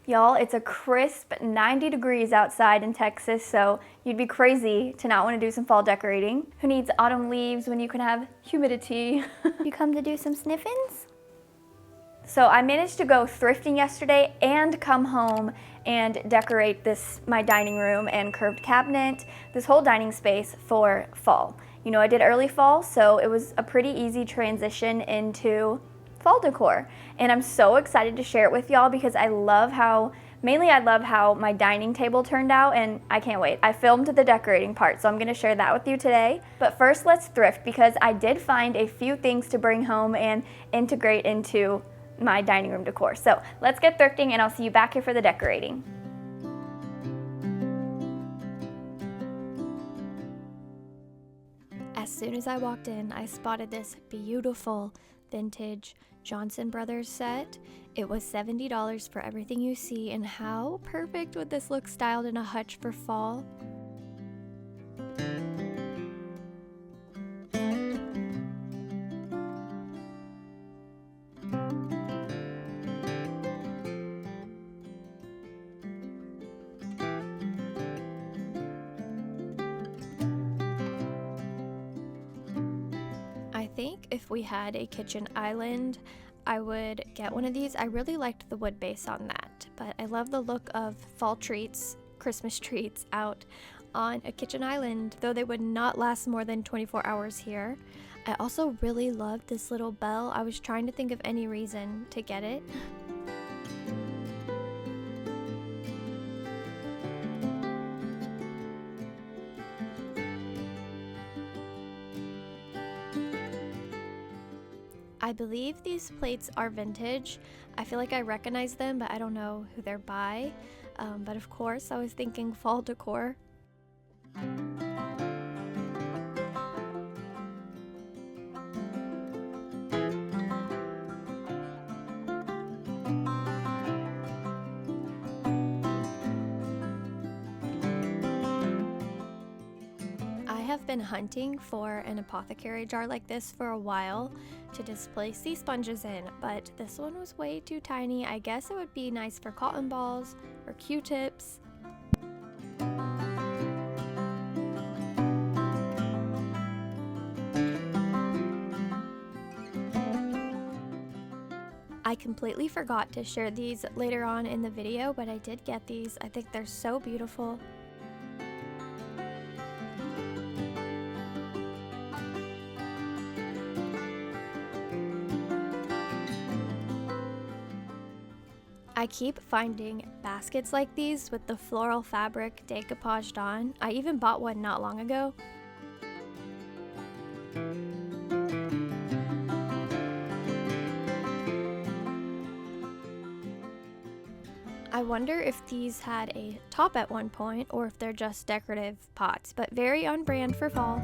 Y'all, it's a crisp 90 degrees outside in Texas, so you'd be crazy to not want to do some fall decorating. Who needs autumn leaves when you can have humidity? You come to do some sniffins? So I managed to go thrifting yesterday and come home and decorate my dining room and curved cabinet, this whole dining space for fall. You know, I did early fall, so it was a pretty easy transition into fall decor. And I'm so excited to share it with y'all because I love how my dining table turned out, and I can't wait. I filmed the decorating part, so I'm gonna share that with you today. But first, let's thrift because I did find a few things to bring home and integrate into my dining room decor. So let's get thrifting and I'll see you back here for the decorating. As soon as I walked in, I spotted this beautiful vintage Johnson Brothers set. It was $70 for everything you see, and how perfect would this look styled in a hutch for fall? I think if we had a kitchen island, I would get one of these. I really liked the wood base on that, but I love the look of fall treats, Christmas treats out on a kitchen island, though they would not last more than 24 hours here. I also really loved this little bell. I was trying to think of any reason to get it. I believe these plates are vintage. I feel like I recognize them, but I don't know who they're by. But of course, I was thinking fall decor. I've been hunting for an apothecary jar like this for a while to displace these sponges in, but this one was way too tiny. I guess it would be nice for cotton balls or Q-tips. I completely forgot to share these later on in the video, but I did get these. I think they're so beautiful. I keep finding baskets like these with the floral fabric decoupaged on. I even bought one not long ago. I wonder if these had a top at one point or if they're just decorative pots, but very on brand for fall.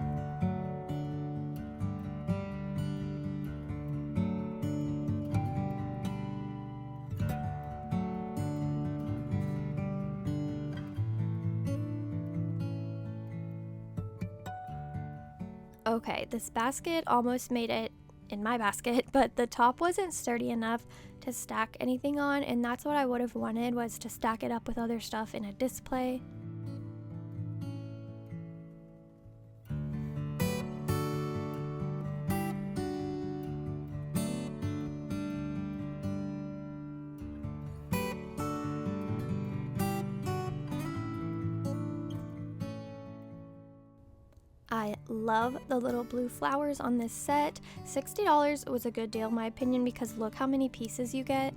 Okay, this basket almost made it in my basket, but the top wasn't sturdy enough to stack anything on, and that's what I would have wanted, was to stack it up with other stuff in a display. I love the little blue flowers on this set. $60 was a good deal in my opinion because look how many pieces you get.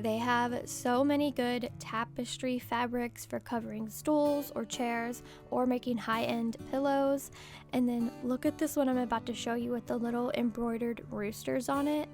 They have so many good tapestry fabrics for covering stools or chairs or making high-end pillows. And then look at this one I'm about to show you with the little embroidered roosters on it.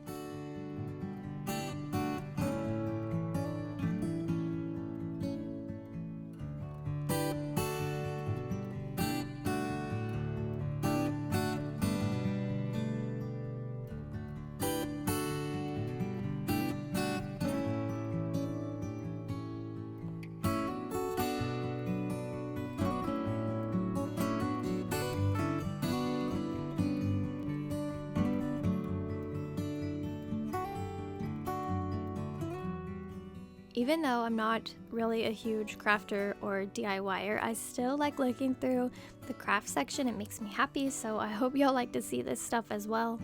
Even though I'm not really a huge crafter or DIYer, I still like looking through the craft section. It makes me happy, so I hope y'all like to see this stuff as well.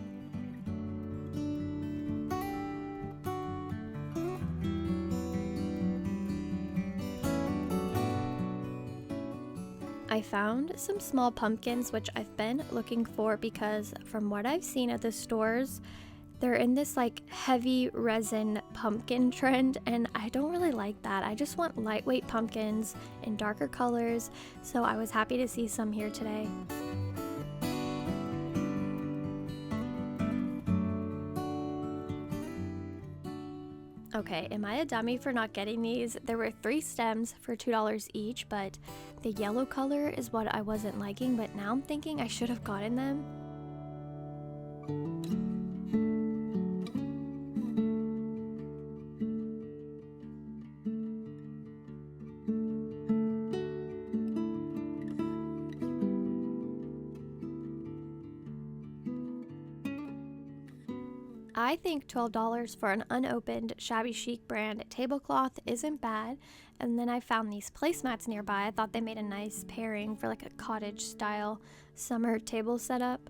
I found some small pumpkins, which I've been looking for because from what I've seen at the stores, they're in this like heavy resin pumpkin trend, and I don't really like that. I just want lightweight pumpkins in darker colors, so I was happy to see some here today. Okay, am I a dummy for not getting these? There were 3 stems for $2 each, but the yellow color is what I wasn't liking, but now I'm thinking I should have gotten them. I think $12 for an unopened shabby chic brand tablecloth isn't bad, and then I found these placemats nearby. I thought they made a nice pairing for like a cottage style summer table setup.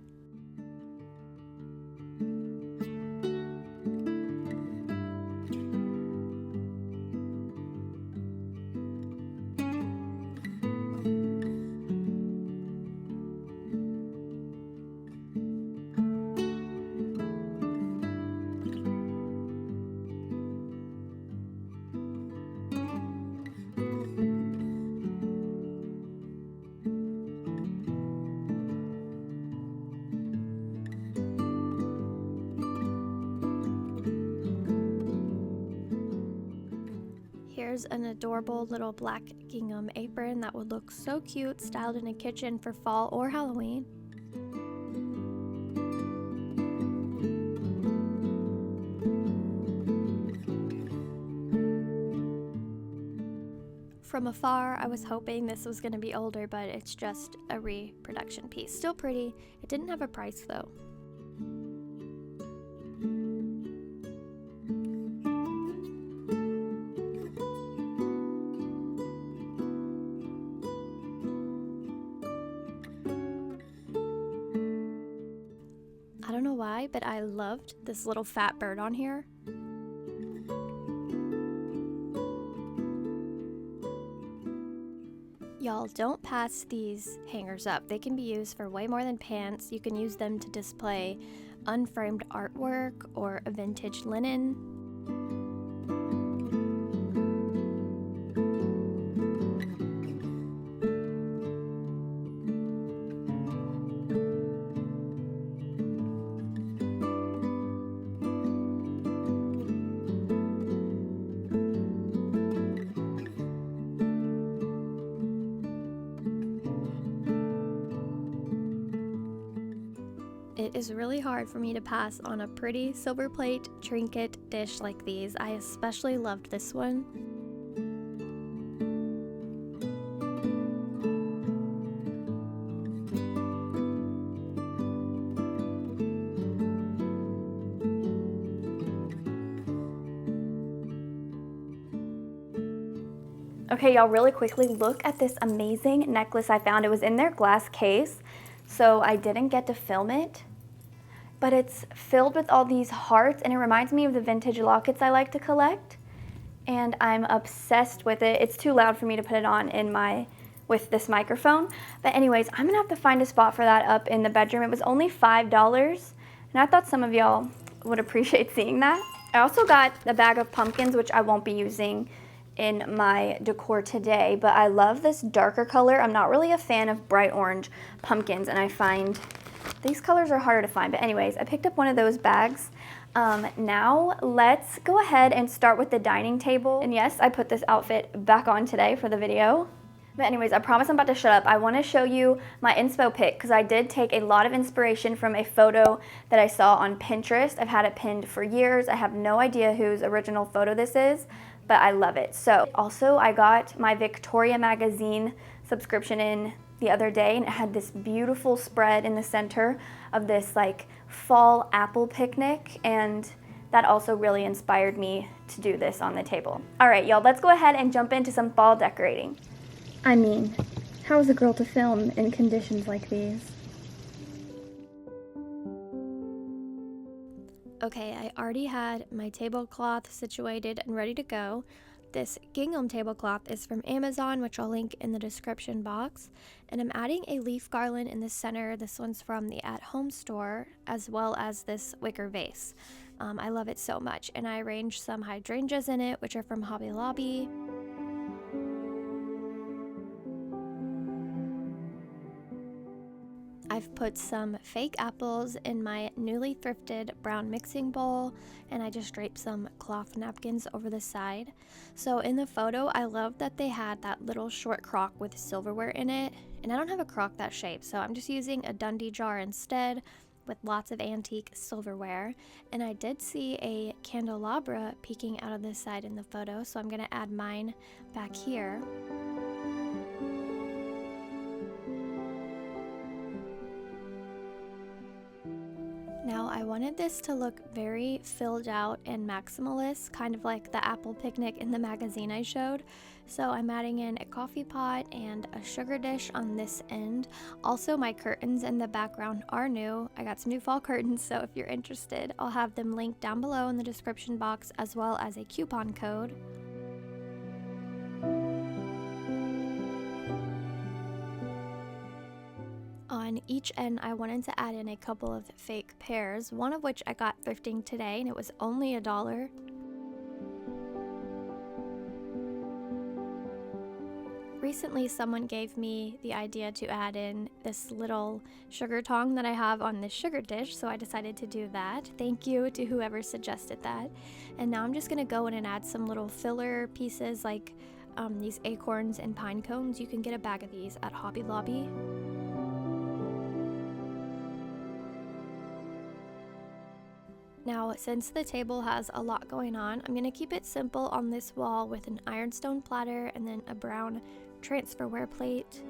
Here's an adorable little black gingham apron that would look so cute styled in a kitchen for fall or Halloween. From afar, I was hoping this was going to be older, but it's just a reproduction piece. Still pretty. It didn't have a price though. I don't know why, but I loved this little fat bird on here. Y'all, don't pass these hangers up. They can be used for way more than pants. You can use them to display unframed artwork or a vintage linen. It is really hard for me to pass on a pretty silver plate trinket dish like these. I especially loved this one. Okay, y'all, really quickly, look at this amazing necklace I found. It was in their glass case, so I didn't get to film it, but it's filled with all these hearts, and it reminds me of the vintage lockets I like to collect, and I'm obsessed with it. It's too loud for me to put it on with this microphone, but anyways, I'm gonna have to find a spot for that up in the bedroom. It was only $5, and I thought some of y'all would appreciate seeing that. I also got a bag of pumpkins, which I won't be using in my decor today, but I love this darker color. I'm not really a fan of bright orange pumpkins, and I find these colors are harder to find. But anyways, I picked up one of those bags. Now let's go ahead and start with the dining table. And yes, I put this outfit back on today for the video. But anyways, I promise I'm about to shut up. I want to show you my inspo pic because I did take a lot of inspiration from a photo that I saw on Pinterest. I've had it pinned for years. I have no idea whose original photo this is, but I love it. So also I got my Victoria magazine subscription in the other day, and it had this beautiful spread in the center of this like fall apple picnic, and that also really inspired me to do this on the table. All right, y'all, let's go ahead and jump into some fall decorating. I mean, how is a girl to film in conditions like these? Okay, I already had my tablecloth situated and ready to go. This gingham tablecloth is from Amazon, which I'll link in the description box. And I'm adding a leaf garland in the center. This one's from the At Home store, as well as this wicker vase. I love it so much. And I arranged some hydrangeas in it, which are from Hobby Lobby. I've put some fake apples in my newly thrifted brown mixing bowl, and I just draped some cloth napkins over the side. So in the photo, I love that they had that little short crock with silverware in it, and I don't have a crock that shape, so I'm just using a Dundee jar instead with lots of antique silverware. And I did see a candelabra peeking out of this side in the photo, so I'm gonna add mine back here. Now I wanted this to look very filled out and maximalist, kind of like the apple picnic in the magazine I showed. So I'm adding in a coffee pot and a sugar dish on this end. Also, my curtains in the background are new. I got some new fall curtains, so if you're interested, I'll have them linked down below in the description box, as well as a coupon code. On each end, I wanted to add in a couple of fake pears, one of which I got thrifting today, and it was only $1. Recently, someone gave me the idea to add in this little sugar tong that I have on this sugar dish, so I decided to do that. Thank you to whoever suggested that. And now I'm just going to go in and add some little filler pieces like these acorns and pine cones. You can get a bag of these at Hobby Lobby. Now, since the table has a lot going on, I'm going to keep it simple on this wall with an ironstone platter and then a brown transferware plate.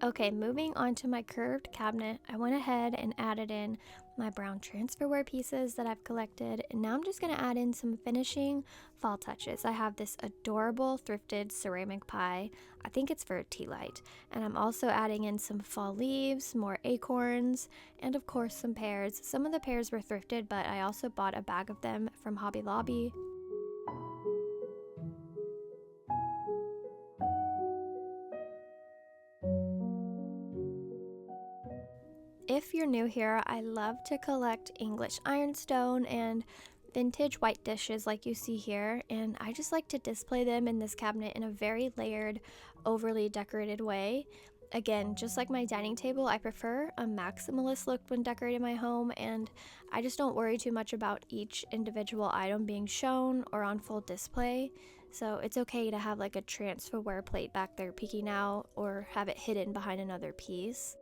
Okay, moving on to my curved cabinet, I went ahead and added in my brown transferware pieces that I've collected, and now I'm just going to add in some finishing fall touches. I have this adorable thrifted ceramic pie. I think it's for a tea light. And I'm also adding in some fall leaves, more acorns, and of course some pears. Some of the pears were thrifted, but I also bought a bag of them from Hobby Lobby. If you're new here, I love to collect English ironstone and vintage white dishes like you see here, and I just like to display them in this cabinet in a very layered, overly decorated way. Again, just like my dining table, I prefer a maximalist look when decorating my home, and I just don't worry too much about each individual item being shown or on full display. So it's okay to have like a transferware plate back there peeking out or have it hidden behind another piece.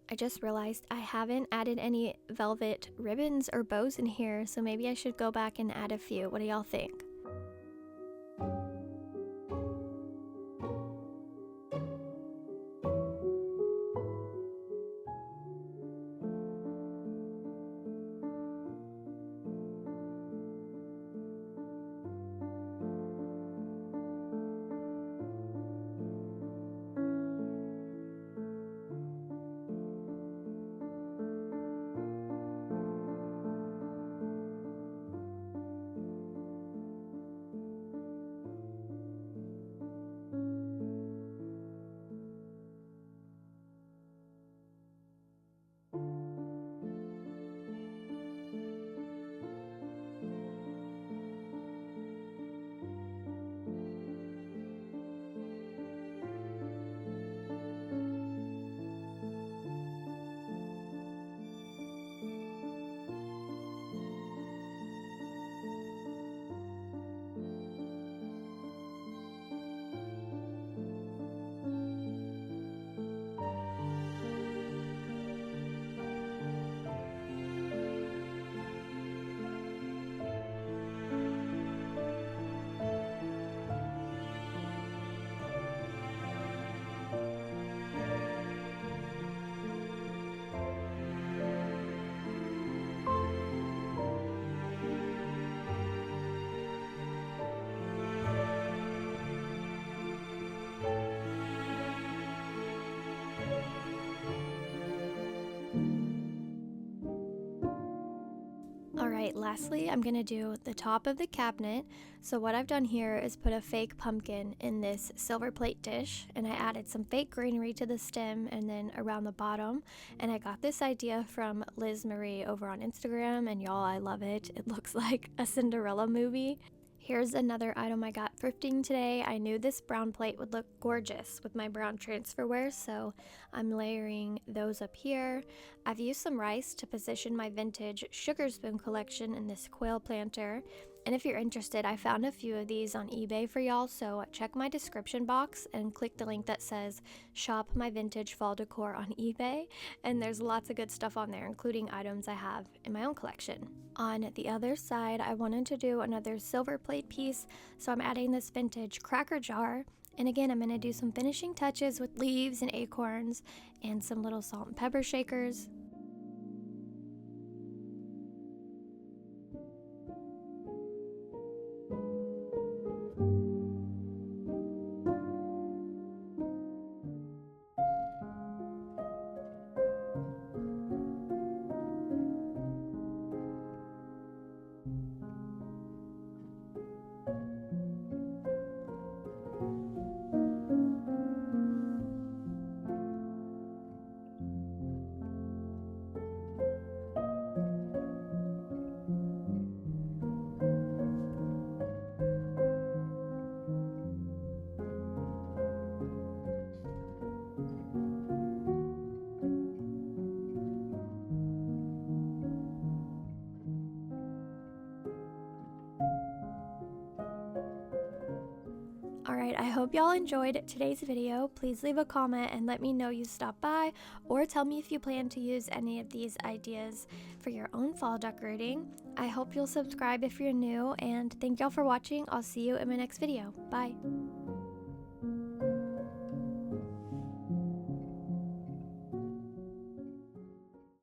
I just realized I haven't added any velvet ribbons or bows in here, so maybe I should go back and add a few. What do y'all think? Alright, lastly, I'm going to do the top of the cabinet. So what I've done here is put a fake pumpkin in this silver plate dish, and I added some fake greenery to the stem and then around the bottom. And I got this idea from Liz Marie over on Instagram, and y'all, I love it. It looks like a Cinderella movie. Here's another item I got thrifting today. I knew this brown plate would look gorgeous with my brown transferware, so I'm layering those up here. I've used some rice to position my vintage sugar spoon collection in this quail planter. And if you're interested, I found a few of these on eBay for y'all, so check my description box and click the link that says Shop My Vintage Fall Decor on eBay. And there's lots of good stuff on there, including items I have in my own collection. On the other side, I wanted to do another silver plate piece, so I'm adding this vintage cracker jar. And again, I'm going to do some finishing touches with leaves and acorns and some little salt and pepper shakers. Alright, I hope y'all enjoyed today's video. Please leave a comment and let me know you stopped by, or tell me if you plan to use any of these ideas for your own fall decorating. I hope you'll subscribe if you're new, and thank y'all for watching. I'll see you in my next video. Bye!